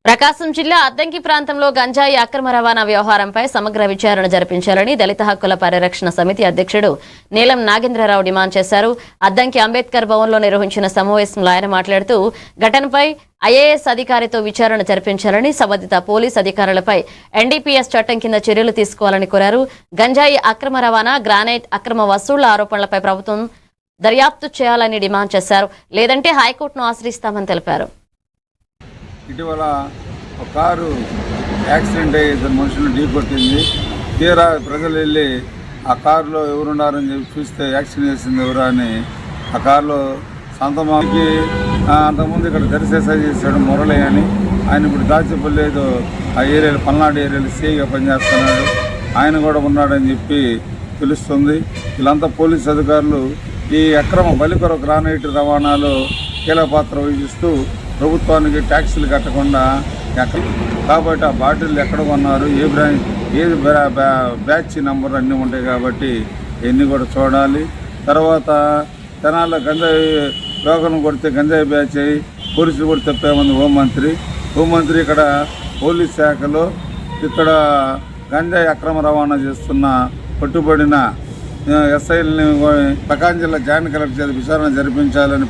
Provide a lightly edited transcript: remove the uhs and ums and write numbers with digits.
ప్రకాశం జిల్లా అద్దంకి ప్రాంతంలో గంజాయి అక్రమ రవాణా వ్యవహారంపై సమగ్ర విచారణ జరిపించాలని దళిత హక్కుల పరిరక్షణ సమితి అధ్యక్షుడు నీలం నాగేంద్రరావు డిమాండ్ చేశారు. అద్దంకి అంబేద్కర్ భవన్లో నిర్వహించిన సమావేశంలో ఆయన మాట్లాడుతూ ఘటనపై ఐఏఎస్ అధికారితో విచారణ జరిపించాలని, సంబంధిత పోలీస్ అధికారులపై ఎన్డీపీఎస్ చట్టం కింద చర్యలు తీసుకోవాలని కోరారు. గంజాయి అక్రమ రవాణా, గ్రానైట్ అక్రమ వసూళ్ల ఆరోపణలపై ప్రభుత్వం దర్యాప్తు చేయాలని డిమాండ్ చేశారు. లేదంటే హైకోర్టును ఆశ్రయిస్తామని తెలిపారు. ఇటీవల ఒక కారు యాక్సిడెంట్ అయ్యి ఇద్దరు మనుషులను ఢీకొట్టింది. తీరా ప్రజలు వెళ్ళి ఆ కారులో ఎవరున్నారని చెప్పి చూస్తే యాక్సిడెంట్ చేసింది ఎవరా అని ఆ కారులో సంతమాకి అంతకుముందు ఇక్కడ దరిసేసా చేశాడు మురళి అని. ఆయన ఇప్పుడు దాచేపల్లి ఏదో ఆ ఏరియాలో పల్నాడు ఏరియాలో సీగా పనిచేస్తున్నాడు. ఆయన కూడా ఉన్నాడని చెప్పి తెలుస్తుంది. వీళ్ళంతా పోలీసు అధికారులు ఈ అక్రమ బలికొర గ్రానైట్ రవాణాలో కీలక పాత్ర వహిస్తూ ప్రభుత్వానికి ట్యాక్సీలు కట్టకుండా కాబట్టి ఆ బాటిల్ ఎక్కడ కొన్నారు, ఏది బ్యాచ్ నెంబర్ అన్నీ ఉంటాయి కాబట్టి ఇవన్నీ కూడా చూడాలి. తర్వాత తెనాల్లో గంజాయి రోగం కొడితే గంజాయి బ్యాచ్ అయ్యి పోలీసులు కూడా తప్పేమంది హోంమంత్రి ఇక్కడ పోలీస్ శాఖలో ఇక్కడ గంజాయి అక్రమ రవాణా చేస్తున్న పట్టుబడిన ఎస్ఐల్ని ప్రకాశం జిల్లా జాయింట్ కలెక్టర్ చేత విచారణ జరిపించాలని